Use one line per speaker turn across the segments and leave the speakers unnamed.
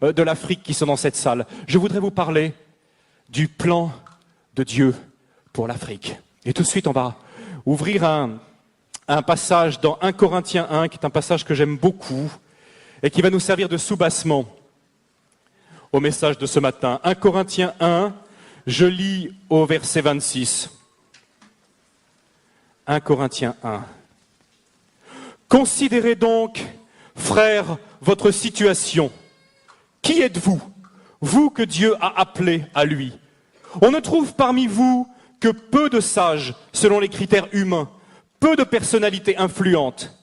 de l'Afrique qui sont dans cette salle. Je voudrais vous parler du plan de Dieu pour l'Afrique. Et tout de suite, on va ouvrir un passage dans 1 Corinthiens 1, qui est un passage que j'aime beaucoup et qui va nous servir de soubassement au message de ce matin. 1 Corinthiens 1, je lis au verset 26. 1 Corinthiens 1. Considérez donc, frères, votre situation. Qui êtes-vous, vous que Dieu a appelé à lui? On ne trouve parmi vous que peu de sages selon les critères humains, peu de personnalités influentes,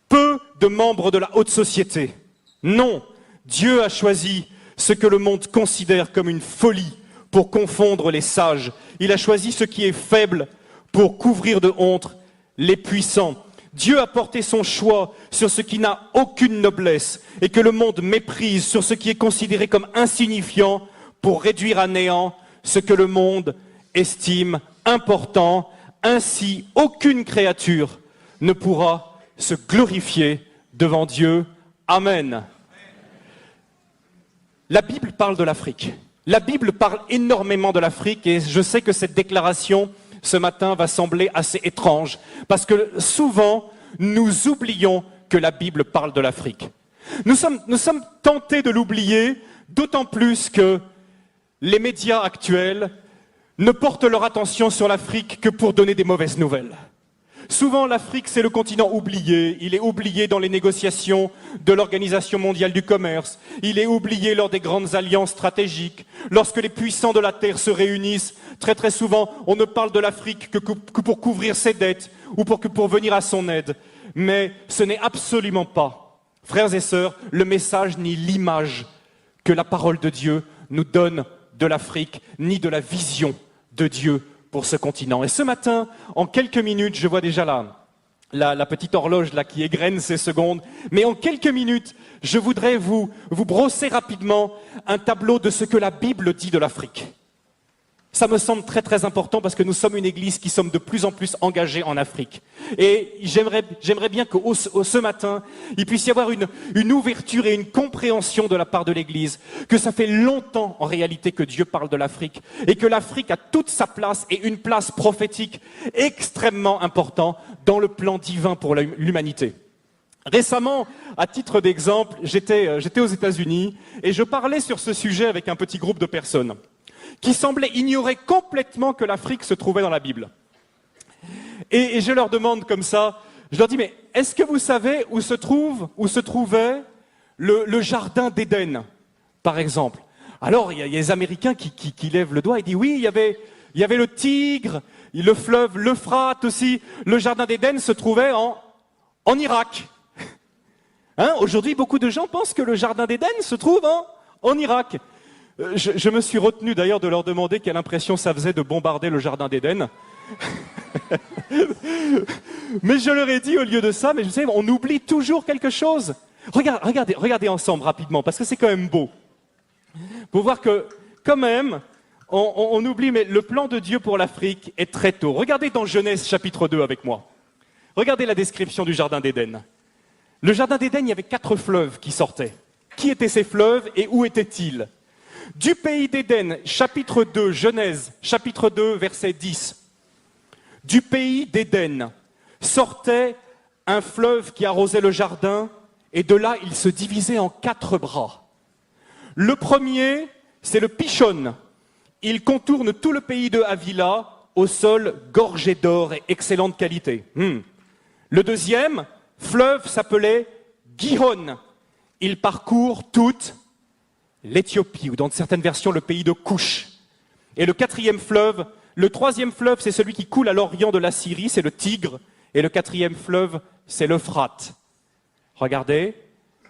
peu de membres de la haute société. Non, Dieu a choisi ce que le monde considère comme une folie pour confondre les sages. Il a choisi ce qui est faible pour couvrir de honte les puissants. Dieu a porté son choix sur ce qui n'a aucune noblesse et que le monde méprise, sur ce qui est considéré comme insignifiant pour réduire à néant ce que le monde estime important. Ainsi, aucune créature ne pourra se glorifier devant Dieu. Amen. La Bible parle de l'Afrique. La Bible parle énormément de l'Afrique et je sais que cette déclaration ce matin va sembler assez étrange parce que souvent nous oublions que la Bible parle de l'Afrique. Nous sommes tentés de l'oublier, d'autant plus que les médias actuels ne portent leur attention sur l'Afrique que pour donner des mauvaises nouvelles. Souvent, l'Afrique, c'est le continent oublié. Il est oublié dans les négociations de l'Organisation mondiale du commerce. Il est oublié lors des grandes alliances stratégiques. Lorsque les puissants de la Terre se réunissent, très très souvent, on ne parle de l'Afrique que pour couvrir ses dettes ou pour venir à son aide. Mais ce n'est absolument pas, frères et sœurs, le message ni l'image que la parole de Dieu nous donne de l'Afrique, ni de la vision de Dieu pour ce continent. Et ce matin, en quelques minutes, je vois déjà la petite horloge là qui égrène ses secondes, mais en quelques minutes, je voudrais vous brosser rapidement un tableau de ce que la Bible dit de l'Afrique. Ça me semble très très important parce que nous sommes une église qui sommes de plus en plus engagés en Afrique. Et j'aimerais bien que ce matin, il puisse y avoir une ouverture et une compréhension de la part de l'église, que ça fait longtemps en réalité que Dieu parle de l'Afrique et que l'Afrique a toute sa place et une place prophétique extrêmement importante dans le plan divin pour l'humanité. Récemment, à titre d'exemple, j'étais aux États-Unis et je parlais sur ce sujet avec un petit groupe de personnes qui semblaient ignorer complètement que l'Afrique se trouvait dans la Bible. Et je leur demande comme ça, je leur dis, mais est-ce que vous savez où se trouvait le jardin d'Éden, par exemple? Alors, il y a les Américains qui lèvent le doigt et disent, oui, il y avait le Tigre, le fleuve, l'Euphrate aussi. Le jardin d'Éden se trouvait en Irak. Hein, aujourd'hui, beaucoup de gens pensent que le jardin d'Éden se trouve en Irak. Je me suis retenu d'ailleurs de leur demander quelle impression ça faisait de bombarder le jardin d'Éden. Mais je leur ai dit au lieu de ça, mais vous savez, on oublie toujours quelque chose. Regardez ensemble rapidement, parce que c'est quand même beau. Pour voir que, quand même, on oublie, mais le plan de Dieu pour l'Afrique est très tôt. Regardez dans Genèse chapitre 2 avec moi. Regardez la description du jardin d'Éden. Le jardin d'Éden, il y avait 4 fleuves qui sortaient. Qui étaient ces fleuves et où étaient-ils? Du pays d'Éden, chapitre 2, Genèse, chapitre 2, verset 10. Du pays d'Éden sortait un fleuve qui arrosait le jardin, et de là, il se divisait en 4 bras. Le premier, c'est le Pishon. Il contourne tout le pays de Havila, au sol gorgé d'or et excellente qualité. Le deuxième fleuve s'appelait Gihon. Il parcourt toute l'Éthiopie, ou dans certaines versions, le pays de Couche. Et le troisième fleuve, c'est celui qui coule à l'orient de la Syrie, c'est le Tigre. Et le 4e fleuve, c'est l'Euphrate. Regardez,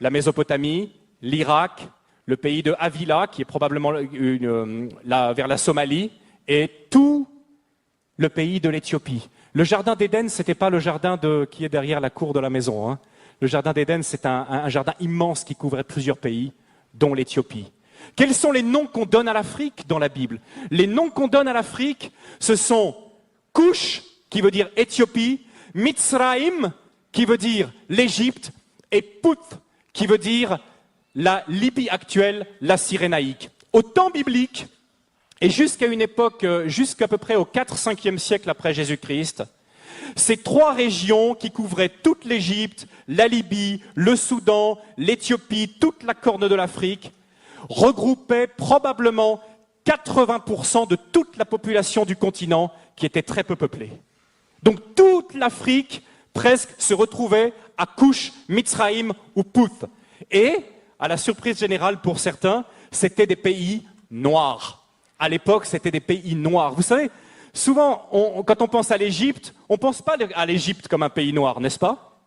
la Mésopotamie, l'Irak, le pays de Havila, qui est probablement vers la Somalie, et tout le pays de l'Éthiopie. Le jardin d'Éden, ce n'était pas le jardin qui est derrière la cour de la maison. Le jardin d'Éden, c'est un jardin immense qui couvrait plusieurs pays, dont l'Éthiopie. Quels sont les noms qu'on donne à l'Afrique dans la Bible? Les noms qu'on donne à l'Afrique, ce sont Couche, qui veut dire Éthiopie, Mitzraïm, qui veut dire l'Égypte, et Pouth, qui veut dire la Libye actuelle, la Cyrénaïque. Au temps biblique, et jusqu'à une époque, jusqu'à peu près au 4-5e siècle après Jésus-Christ, ces trois régions qui couvraient toute l'Égypte, la Libye, le Soudan, l'Éthiopie, toute la corne de l'Afrique, regroupaient probablement 80% de toute la population du continent qui était très peu peuplée. Donc toute l'Afrique presque se retrouvait à Kouch, Mitzraïm ou Pouth. Et, à la surprise générale pour certains, c'était des pays noirs. À l'époque, c'était des pays noirs. Vous savez, souvent, quand on pense à l'Égypte, on ne pense pas à l'Égypte comme un pays noir, n'est-ce pas?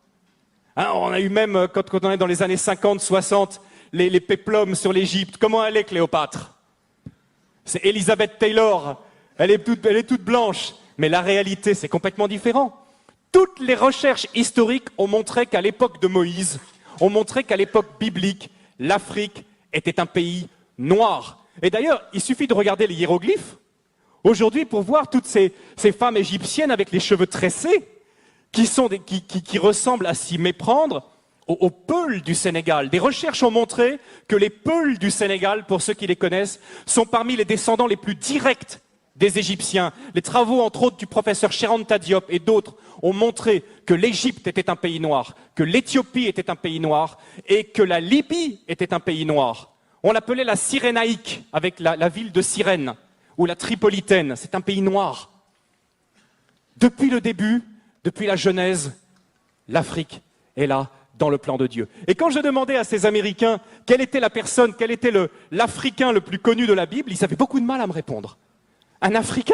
Hein, on a eu même, quand on est dans les années 50, 60, les péplums sur l'Égypte. Comment elle est, Cléopâtre? C'est Elizabeth Taylor. Elle est toute blanche. Mais la réalité, c'est complètement différent. Toutes les recherches historiques ont montré qu'à l'époque de Moïse, ont montré qu'à l'époque biblique, l'Afrique était un pays noir. Et d'ailleurs, il suffit de regarder les hiéroglyphes aujourd'hui pour voir toutes ces femmes égyptiennes avec les cheveux tressés qui ressemblent à s'y méprendre aux Peuls du Sénégal. Des recherches ont montré que les Peuls du Sénégal, pour ceux qui les connaissent, sont parmi les descendants les plus directs des Égyptiens. Les travaux, entre autres, du professeur Cheranta Diop et d'autres ont montré que l'Égypte était un pays noir, que l'Éthiopie était un pays noir et que la Libye était un pays noir. On l'appelait la Cyrénaïque, avec la ville de Cyrène, ou la Tripolitaine. C'est un pays noir. Depuis le début, depuis la Genèse, l'Afrique est là, dans le plan de Dieu. Et quand je demandais à ces Américains quelle était la personne, quel était l'Africain le plus connu de la Bible, ils avaient beaucoup de mal à me répondre. Un Africain?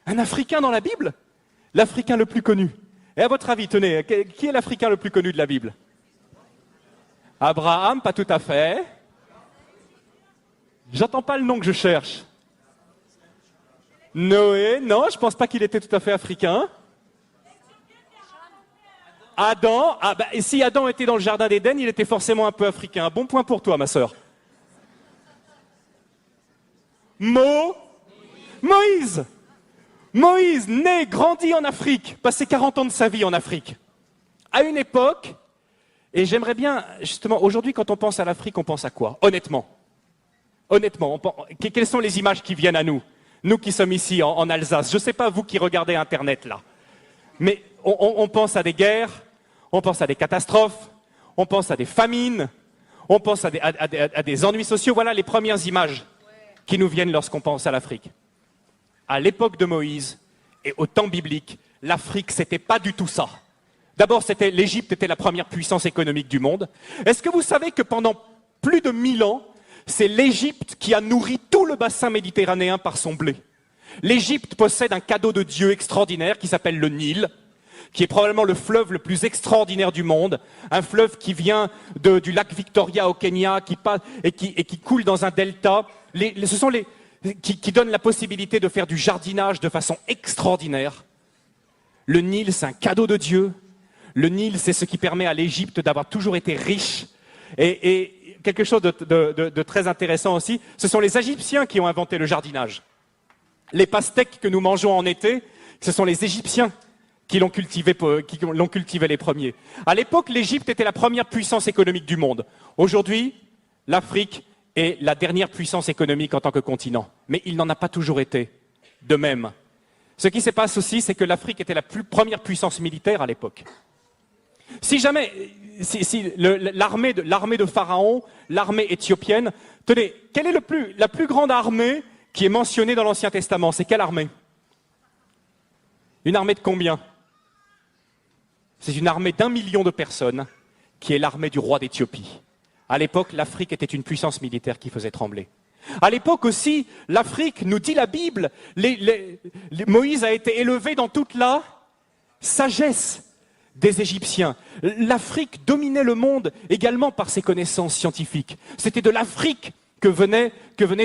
Un Africain dans la Bible? L'Africain le plus connu. Et à votre avis, tenez, qui est l'Africain le plus connu de la Bible? Abraham, pas tout à fait. J'entends pas le nom que je cherche. Noé, non, je pense pas qu'il était tout à fait africain. Adam, et si Adam était dans le jardin d'Éden, il était forcément un peu africain. Un bon point pour toi, ma sœur. Moïse, né, grandi en Afrique, passé 40 ans de sa vie en Afrique. À une époque, et j'aimerais bien, justement, aujourd'hui, quand on pense à l'Afrique, on pense à quoi? Honnêtement, quelles sont les images qui viennent à nous? Nous qui sommes ici, en Alsace. Je ne sais pas, vous qui regardez Internet, là. Mais on pense à des guerres, on pense à des catastrophes, on pense à des famines, on pense à des ennuis sociaux. Voilà les premières images qui nous viennent lorsqu'on pense à l'Afrique. À l'époque de Moïse et au temps biblique, l'Afrique, c'était pas du tout ça. D'abord, l'Égypte était la première puissance économique du monde. Est-ce que vous savez que pendant plus de 1000 ans, c'est l'Égypte qui a nourri tout le bassin méditerranéen par son blé? L'Égypte possède un cadeau de Dieu extraordinaire qui s'appelle le Nil, qui est probablement le fleuve le plus extraordinaire du monde, un fleuve qui vient du lac Victoria au Kenya, qui coule dans un delta. Ce sont qui donnent la possibilité de faire du jardinage de façon extraordinaire. Le Nil, c'est un cadeau de Dieu. Le Nil, c'est ce qui permet à l'Égypte d'avoir toujours été riche. Et quelque chose de très intéressant aussi, ce sont les Égyptiens qui ont inventé le jardinage. Les pastèques que nous mangeons en été, ce sont les Égyptiens qui l'ont cultivé les premiers. À l'époque, l'Égypte était la première puissance économique du monde. Aujourd'hui, l'Afrique est la dernière puissance économique en tant que continent. Mais il n'en a pas toujours été de même. Ce qui se passe aussi, c'est que l'Afrique était la première puissance militaire à l'époque. Si l'armée de Pharaon, l'armée éthiopienne, tenez, quelle est la plus grande armée qui est mentionnée dans l'Ancien Testament? C'est quelle armée? Une armée de combien? C'est une armée d'1 million de personnes qui est l'armée du roi d'Éthiopie. À l'époque, l'Afrique était une puissance militaire qui faisait trembler. À l'époque aussi, l'Afrique, nous dit la Bible, Moïse a été élevé dans toute la sagesse des Égyptiens. L'Afrique dominait le monde également par ses connaissances scientifiques. C'était de l'Afrique que venait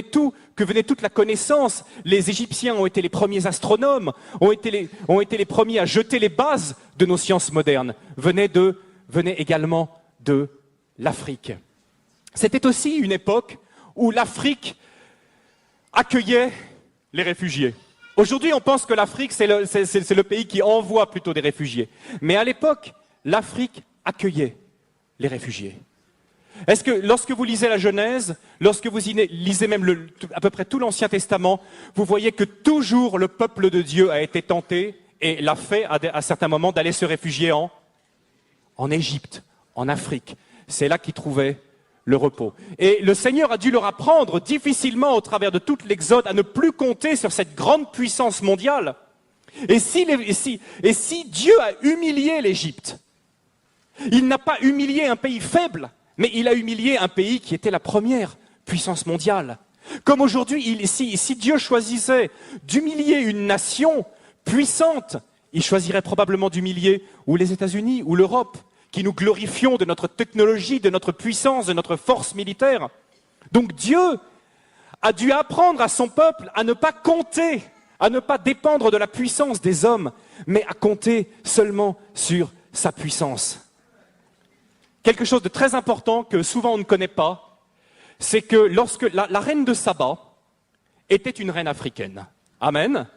toute la connaissance. Les Égyptiens ont été les premiers astronomes, ont été les premiers à jeter les bases de nos sciences modernes. Venait également de l'Afrique. C'était aussi une époque où l'Afrique accueillait les réfugiés. Aujourd'hui, on pense que l'Afrique, c'est le pays qui envoie plutôt des réfugiés. Mais à l'époque, l'Afrique accueillait les réfugiés. Est-ce que lorsque vous lisez la Genèse, lorsque vous lisez même à peu près tout l'Ancien Testament, vous voyez que toujours le peuple de Dieu a été tenté et l'a fait à certains moments d'aller se réfugier en Égypte, en Afrique. C'est là qu'ils trouvaient le repos. Et le Seigneur a dû leur apprendre difficilement au travers de toute l'Exode à ne plus compter sur cette grande puissance mondiale. Et si Dieu a humilié l'Égypte, il n'a pas humilié un pays faible, mais il a humilié un pays qui était la première puissance mondiale. Comme aujourd'hui, si Dieu choisissait d'humilier une nation puissante, il choisirait probablement d'humilier ou les États-Unis ou l'Europe, qui nous glorifions de notre technologie, de notre puissance, de notre force militaire. Donc Dieu a dû apprendre à son peuple à ne pas compter, à ne pas dépendre de la puissance des hommes, mais à compter seulement sur sa puissance. Quelque chose de très important que souvent on ne connaît pas, c'est que lorsque la reine de Saba était une reine africaine. Amen.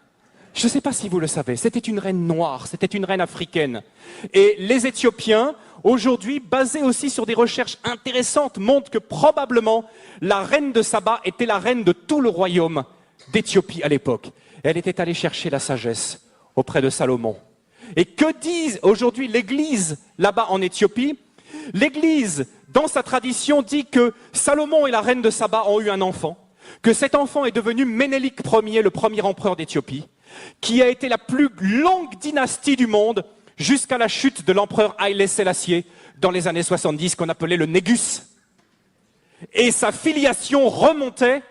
Je ne sais pas si vous le savez, c'était une reine noire, c'était une reine africaine. Et les Éthiopiens, aujourd'hui, basés aussi sur des recherches intéressantes, montrent que probablement la reine de Saba était la reine de tout le royaume d'Éthiopie à l'époque. Elle était allée chercher la sagesse auprès de Salomon. Et que dit aujourd'hui l'Église là-bas en Éthiopie ? L'Église, dans sa tradition, dit que Salomon et la reine de Saba ont eu un enfant, que cet enfant est devenu Ménélik Ier, le premier empereur d'Éthiopie, qui a été la plus longue dynastie du monde jusqu'à la chute de l'empereur Haïlé Sélassié dans les années 70, qu'on appelait le Négus. Et sa filiation remontait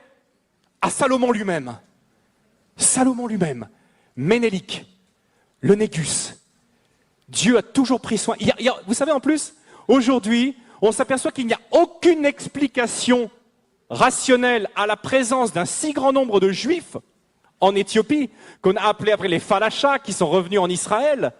à Salomon lui-même. Salomon lui-même, Ménélik, le Négus. Dieu a toujours pris soin. Vous savez, en plus, aujourd'hui, on s'aperçoit qu'il n'y a aucune explication rationnelle à la présence d'un si grand nombre de Juifs en Éthiopie, qu'on a appelé après les Falachas, qui sont revenus en Israël.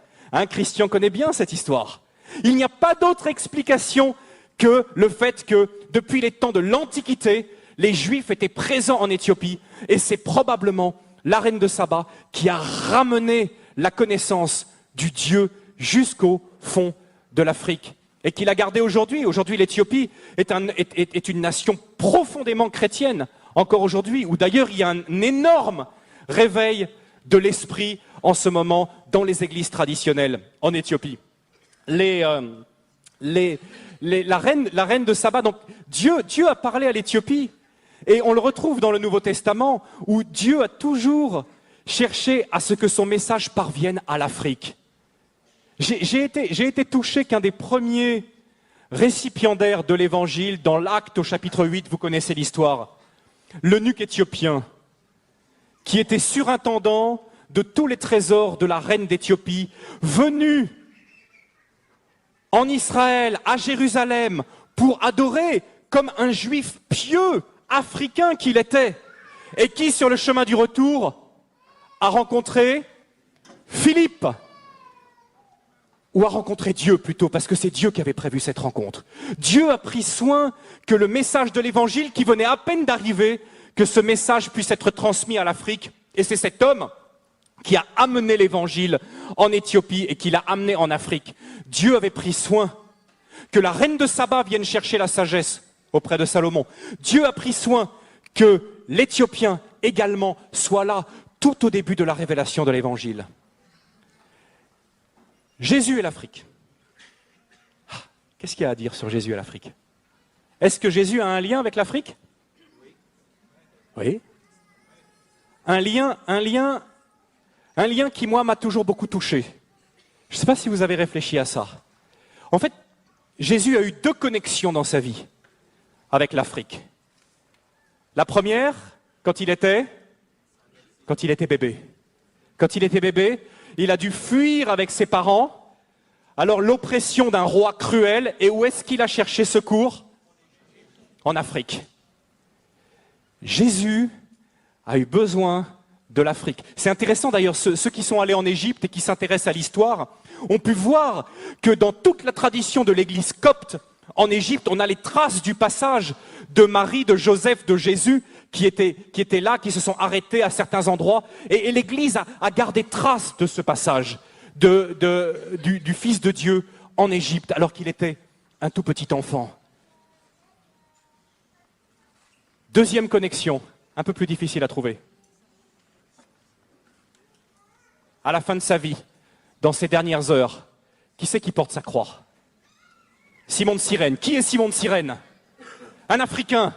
Christian connaît bien cette histoire. Il n'y a pas d'autre explication que le fait que, depuis les temps de l'Antiquité, les Juifs étaient présents en Éthiopie, et c'est probablement la reine de Saba qui a ramené la connaissance du Dieu jusqu'au fond de l'Afrique, et qui l'a gardé aujourd'hui. Aujourd'hui, l'Éthiopie est une nation profondément chrétienne, encore aujourd'hui, où d'ailleurs il y a un énorme réveil de l'esprit en ce moment dans les églises traditionnelles en Éthiopie. La reine de Saba, donc Dieu a parlé à l'Éthiopie, et on le retrouve dans le Nouveau Testament, où Dieu a toujours cherché à ce que son message parvienne à l'Afrique. J'ai été touché qu'un des premiers récipiendaires de l'Évangile, dans l'Acte au chapitre 8, vous connaissez l'histoire, l'eunuque éthiopien, qui était surintendant de tous les trésors de la reine d'Éthiopie, venu en Israël, à Jérusalem, pour adorer comme un juif pieux, africain qu'il était, et qui, sur le chemin du retour, a rencontré Philippe, ou a rencontré Dieu plutôt, parce que c'est Dieu qui avait prévu cette rencontre. Dieu a pris soin que le message de l'Évangile, qui venait à peine d'arriver, que ce message puisse être transmis à l'Afrique. Et c'est cet homme qui a amené l'Évangile en Éthiopie et qui l'a amené en Afrique. Dieu avait pris soin que la reine de Saba vienne chercher la sagesse auprès de Salomon. Dieu a pris soin que l'Éthiopien également soit là tout au début de la révélation de l'Évangile. Jésus et l'Afrique. Qu'est-ce qu'il y a à dire sur Jésus et l'Afrique ? Est-ce que Jésus a un lien avec l'Afrique ? Oui. Un lien qui, moi, m'a toujours beaucoup touché. Je ne sais pas si vous avez réfléchi à ça. En fait, Jésus a eu 2 connexions dans sa vie avec l'Afrique. La première, quand il était bébé. Quand il était bébé, il a dû fuir avec ses parents, alors l'oppression d'un roi cruel, et où est-ce qu'il a cherché secours ? En Afrique. Jésus a eu besoin de l'Afrique. C'est intéressant d'ailleurs, ceux qui sont allés en Égypte et qui s'intéressent à l'histoire, ont pu voir que dans toute la tradition de l'église copte, en Égypte, on a les traces du passage de Marie, de Joseph, de Jésus, qui étaient là, qui se sont arrêtés à certains endroits. Et l'église a gardé trace de ce passage du Fils de Dieu en Égypte, alors qu'il était un tout petit enfant. Deuxième connexion, un peu plus difficile à trouver. À la fin de sa vie, dans ses dernières heures, qui c'est qui porte sa croix? Simon de Cyrène. Qui est Simon de Cyrène? Un Africain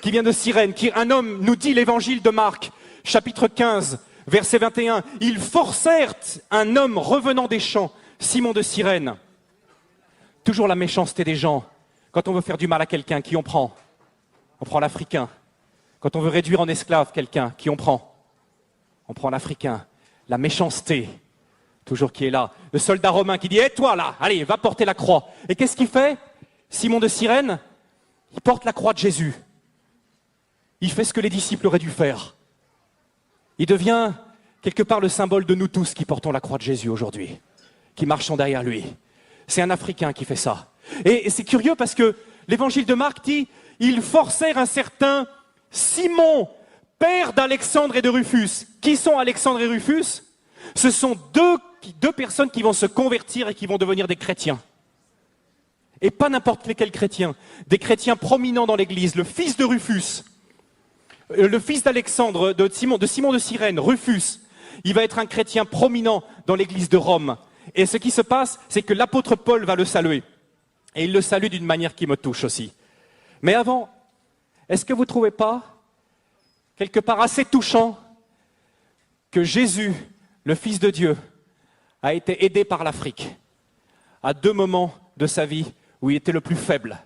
qui vient de Cyrène, un homme, nous dit l'évangile de Marc, chapitre 15, verset 21. Ils forcèrent un homme revenant des champs, Simon de Cyrène. Toujours la méchanceté des gens. Quand on veut faire du mal à quelqu'un, qui on prend? On prend l'Africain. Quand on veut réduire en esclave quelqu'un, qui on prend? On prend l'Africain. La méchanceté, toujours qui est là. Le soldat romain qui dit « Hé, toi là, allez, va porter la croix ». Et qu'est-ce qu'il fait? Simon de Cyrène, il porte la croix de Jésus. Il fait ce que les disciples auraient dû faire. Il devient quelque part le symbole de nous tous qui portons la croix de Jésus aujourd'hui, qui marchons derrière lui. C'est un Africain qui fait ça. Et c'est curieux parce que l'évangile de Marc dit « Ils forcèrent un certain Simon, père d'Alexandre et de Rufus ». Qui sont Alexandre et Rufus? Ce sont deux personnes qui vont se convertir et qui vont devenir des chrétiens. Et pas n'importe lesquels chrétiens, des chrétiens prominents dans l'Église. Le fils de Rufus, le fils d'Alexandre, de Simon de Cyrène, Rufus, il va être un chrétien prominent dans l'Église de Rome. Et ce qui se passe, c'est que l'apôtre Paul va le saluer. Et il le salue d'une manière qui me touche aussi. Mais avant, est-ce que vous ne trouvez pas, quelque part assez touchant, que Jésus, le Fils de Dieu, a été aidé par l'Afrique à 2 moments de sa vie où il était le plus faible?